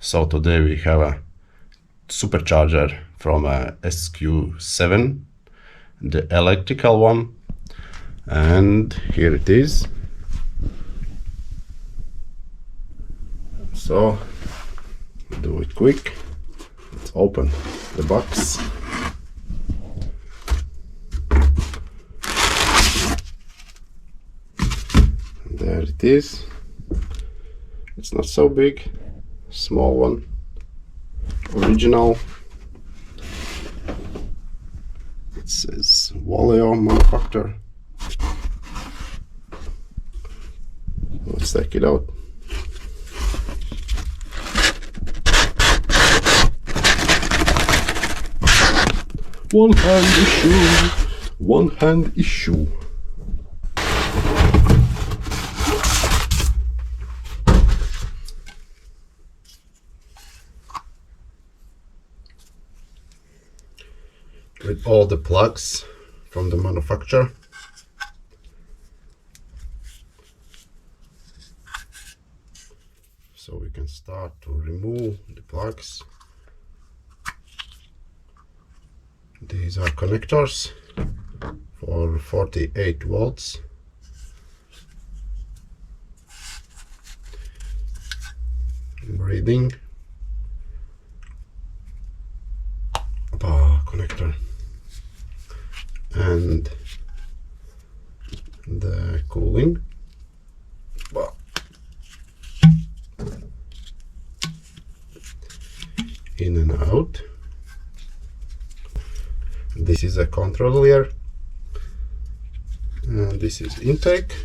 So today we have a supercharger from a SQ7, the electrical one, and here it is. So do it quick. Let's open the box. There it is. It's not so big, small one, original. It says Valeo manufacturer. Let's take it out. One hand issue. With all the plugs from the manufacturer. So we can start to remove the plugs. These are connectors for 48 volts. Reading. Connector. And the cooling. In and out. This is a controller, and this is intake.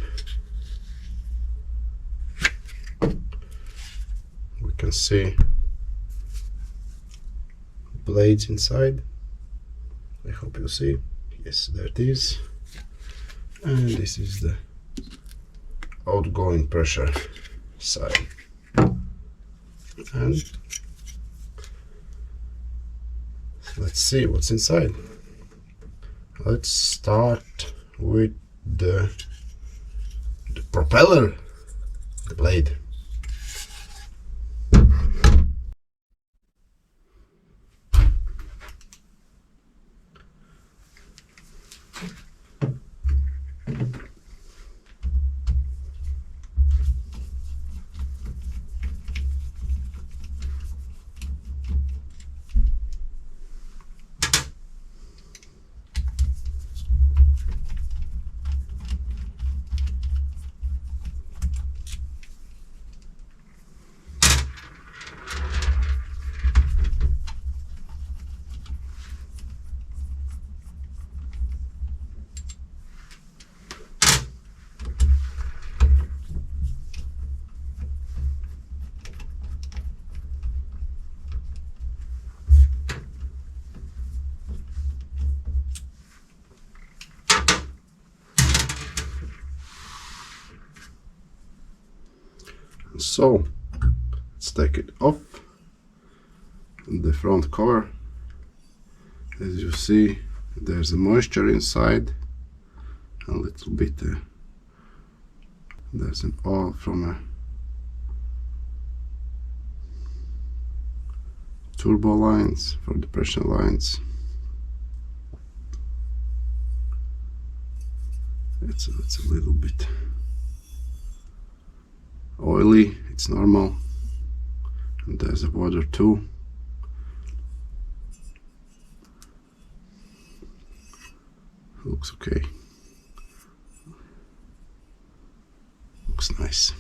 We can see blades inside. I hope you see. Yes, there it is. And this is the outgoing pressure side. And let's see what's inside. Let's start with the propeller, the blade. So let's take it off. The front cover, as you see, there's a moisture inside, a little bit. There's an oil from a turbo lines for the pressure lines. It's a little bit oily, it's normal, and there's a water too. Looks okay, looks nice.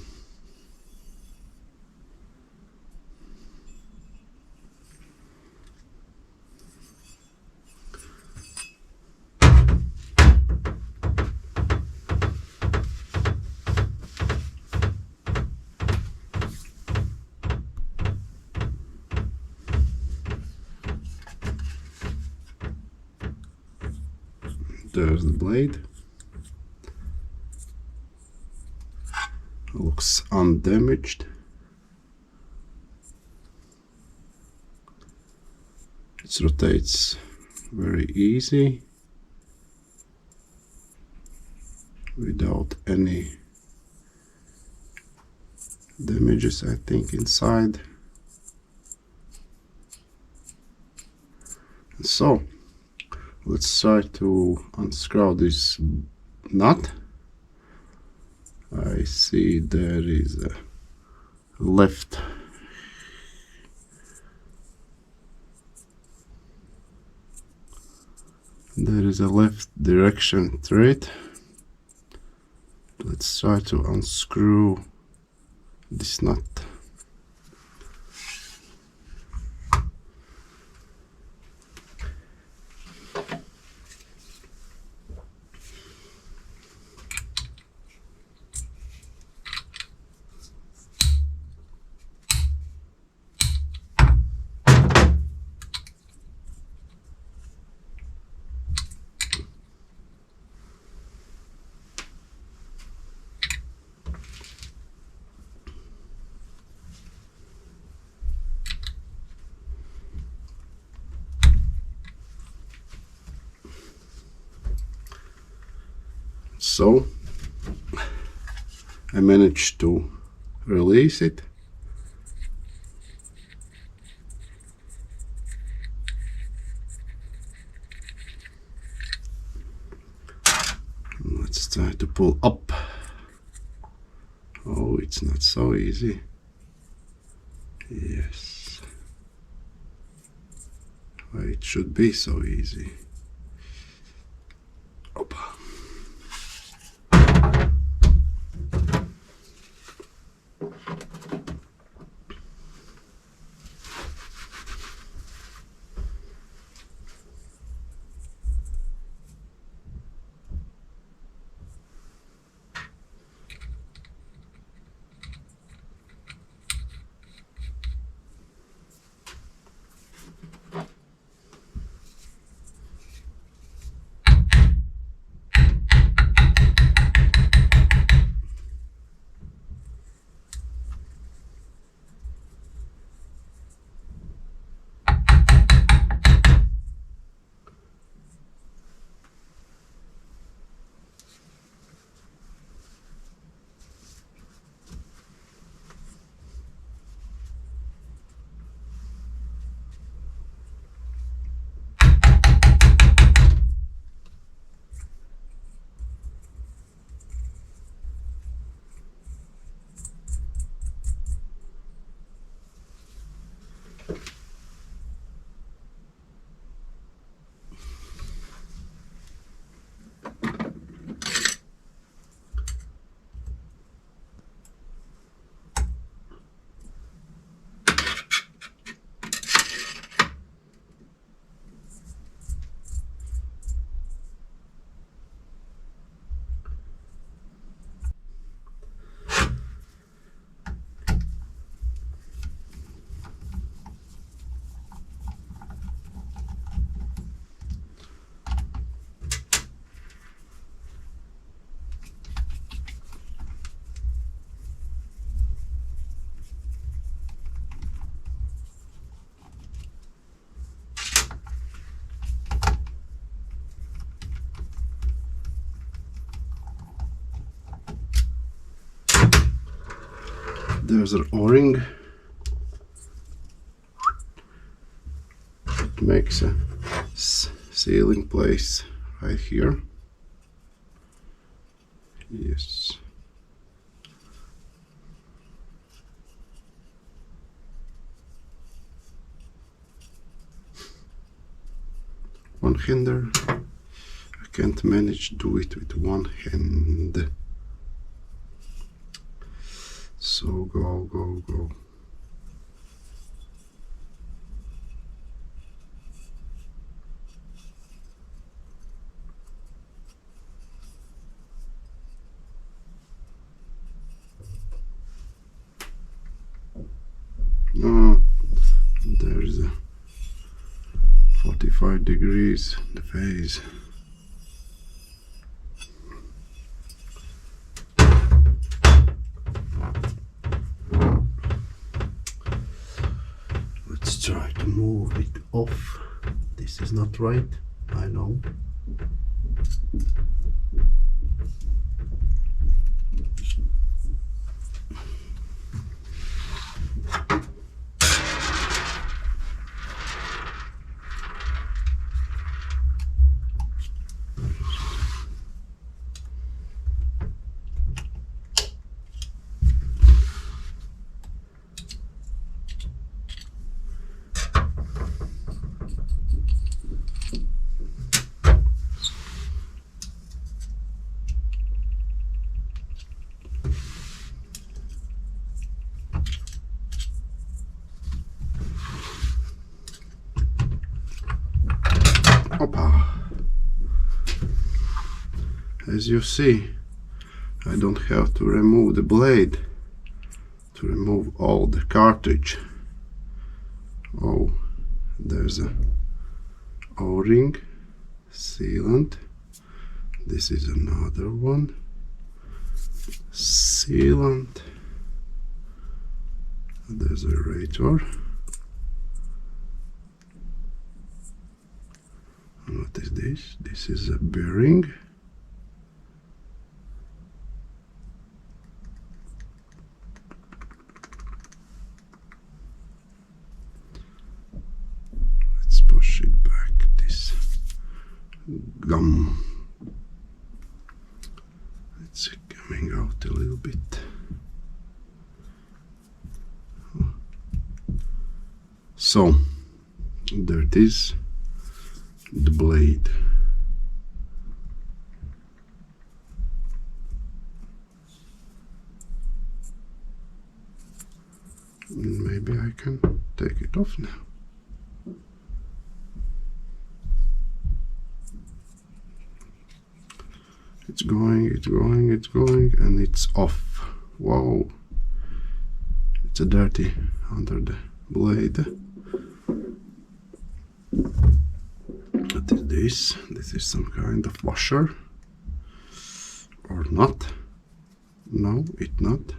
There's the blade. Looks undamaged. It rotates very easy without any damages, I think, inside. So let's try to unscrew this nut. I see there is a left direction thread. Let's try to unscrew this nut. So I managed to release it. Let's try to pull up. Oh, it's not so easy. Yes. Well, it should be so easy. Opa. There's an O-ring. It makes a sealing place right here. Yes. One hander. I can't manage to do it with one hand. So go. No, there's a 45 degrees, the phase. Let's try to move it off. This is not right, I know. as you see, I don't have to remove the blade to remove all the cartridge. Oh, there's a O-ring sealant. This is another one. Sealant. There's a aerator. And what is this? This is a bearing. Let's push it back. This gum. It's coming out a little bit. So there it is, the blade. Maybe I can take it off now. It's going, it's going, it's going, and it's off. Wow, it's a dirty under the blade. What is this? This is some kind of washer, or not? No, it's not.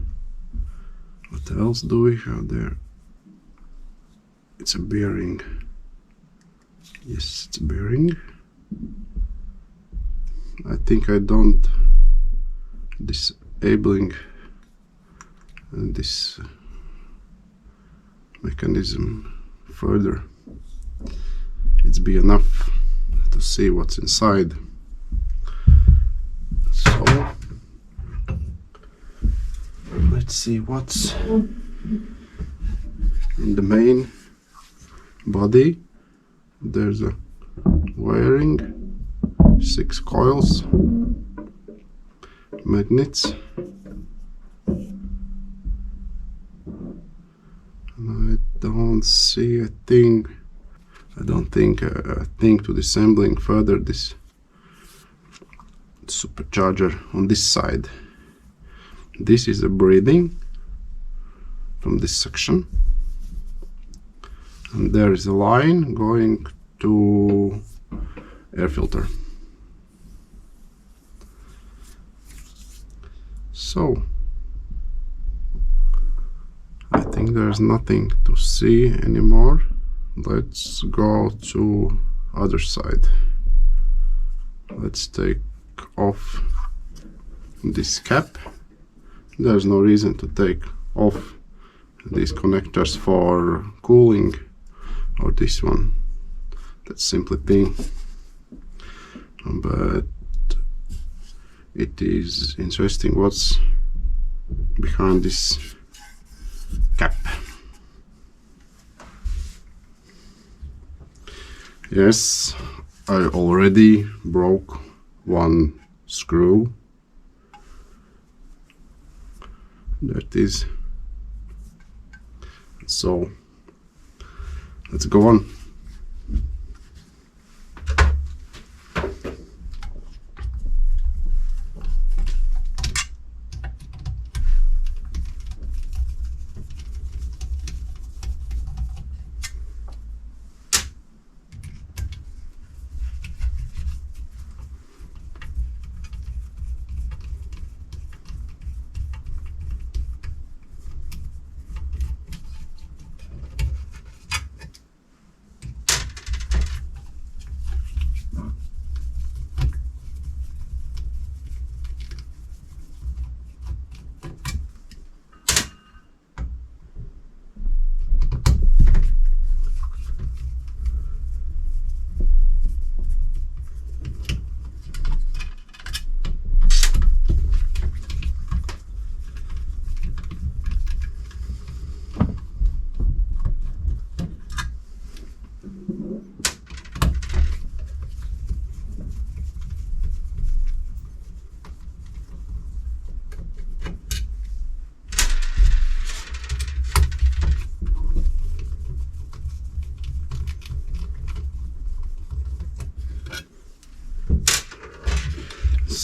What else do we have there? It's a bearing. Yes, it's a bearing. I think I don't disabling this mechanism further. It's be enough to see what's inside. So let's see what's in the main body. There's a wiring, 6 coils, magnets, and I don't see a thing. I don't think a thing to disassembling further this supercharger on this side. This is a breathing from this section, and there is a line going to air filter. So I think there's nothing to see anymore. Let's go to other side. Let's take off this cap. There's no reason to take off these connectors for cooling, or this one. That's simply pin. But it is interesting what's behind this cap. Yes, I already broke one screw. That is. So let's go on.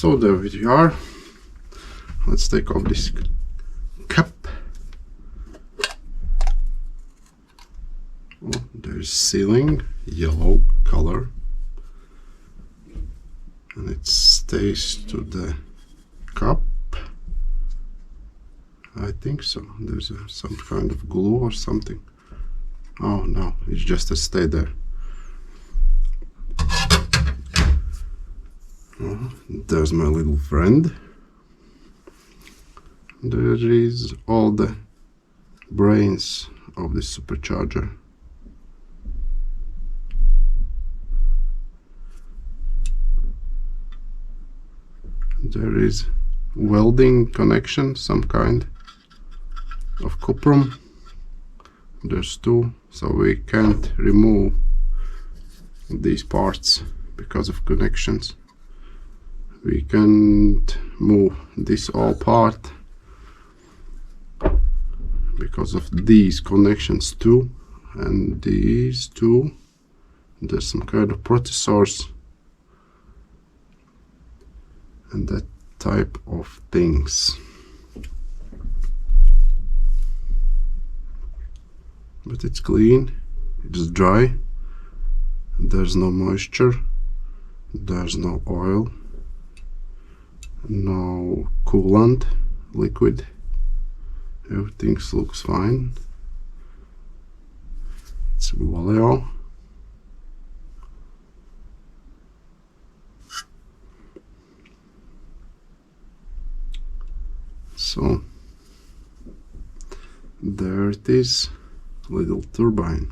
So there we are. Let's take off this cap. Oh, there's sealing, yellow color, and it stays to the cup. I think so. There's some kind of glue or something. Oh no, it's just a stay there. There's my little friend. There is all the brains of the supercharger. There is welding connection, some kind of cuprum. There's two, so we can't remove these parts because of connections. We can't move this all part because of these connections too, and these two. There's some kind of processors and that type of things. But it's clean, it's dry, there's no moisture, there's no oil, no coolant liquid, everything looks fine. It's Vallejo. So there it is, little turbine,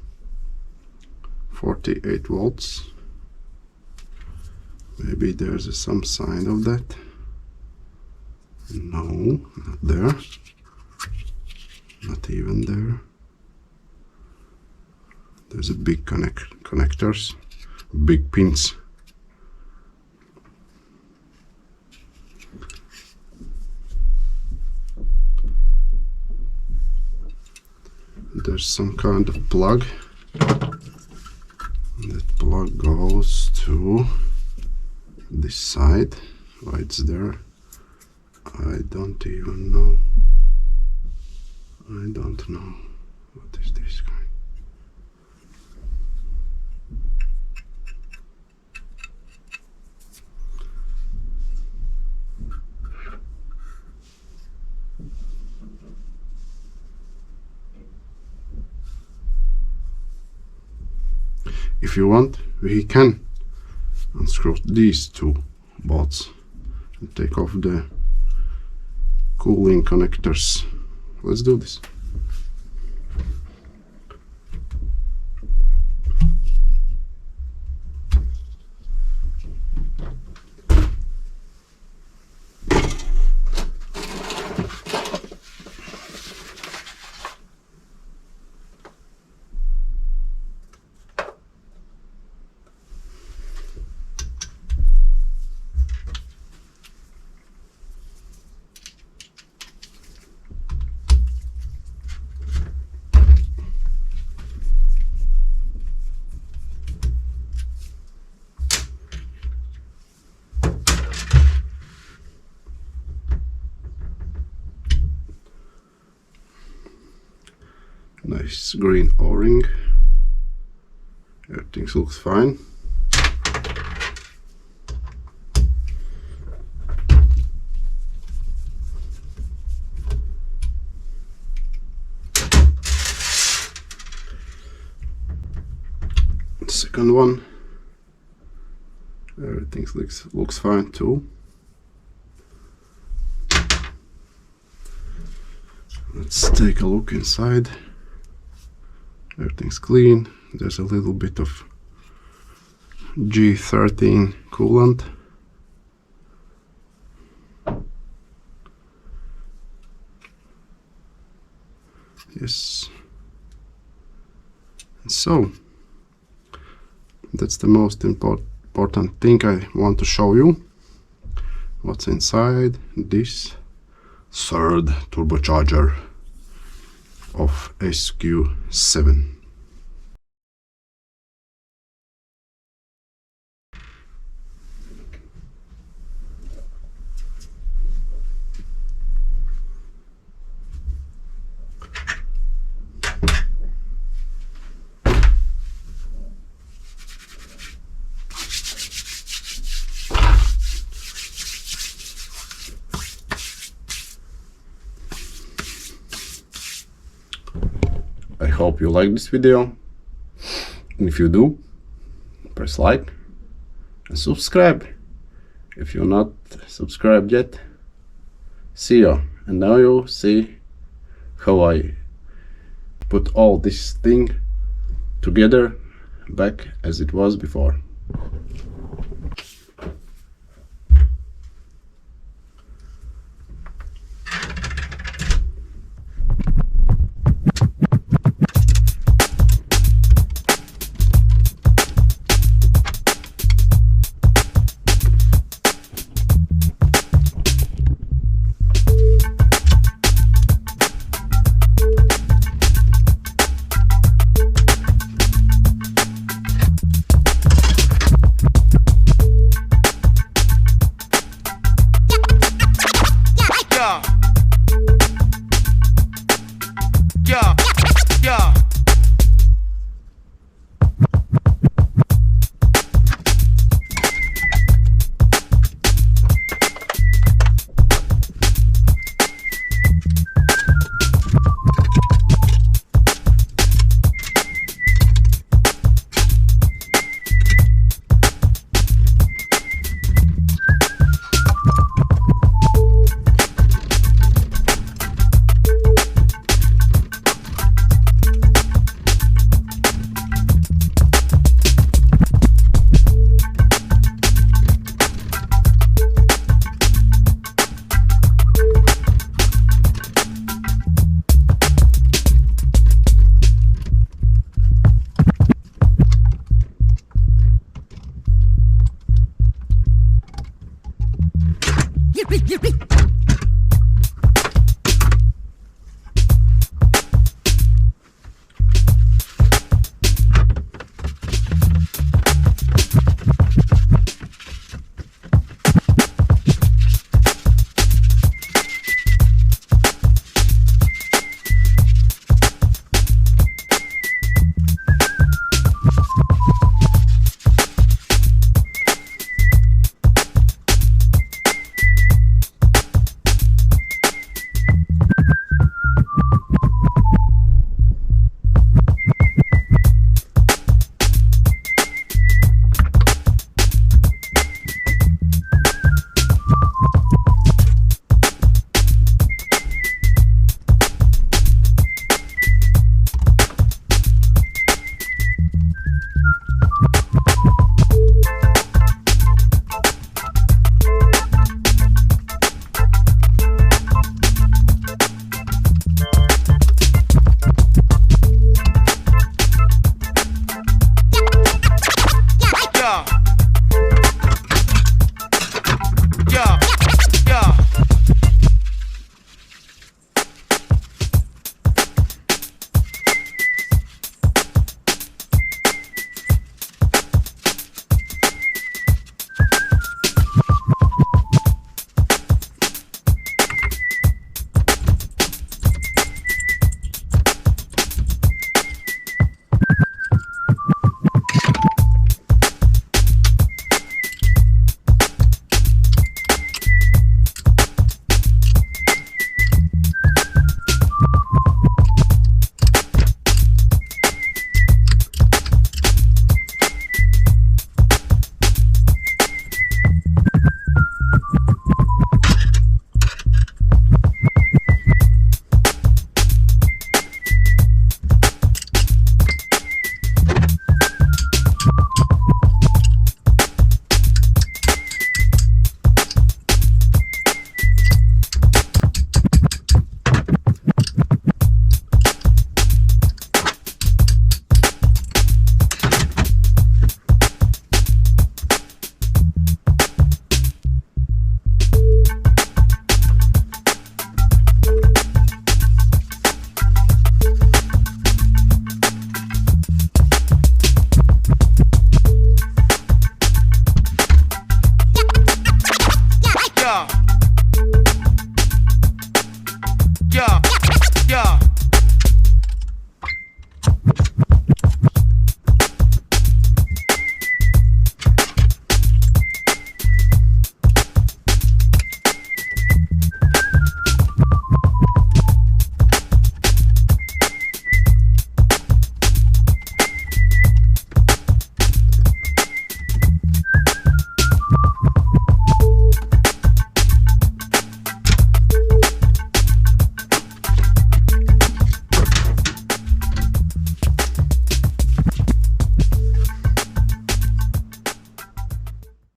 48 volts. Maybe there's some sign of that. No, not there, not even there. There's a big connectors, big pins. There's some kind of plug. That plug goes to this side. Why it's there, I don't even know. I don't know. What is this guy? If you want, we can unscrew these two bolts and take off the cooling connectors. Let's do this. Nice green O-ring. Everything looks fine. The second one, everything looks fine too. Let's take a look inside. Everything's clean. There's a little bit of G13 coolant. Yes. And so that's the most important thing I want to show you. What's inside this third turbocharger of SQ7. hope you like this video, and if you do, press like and subscribe if you're not subscribed yet. See ya, and now you'll see how I put all this thing together back as it was before. Yeah.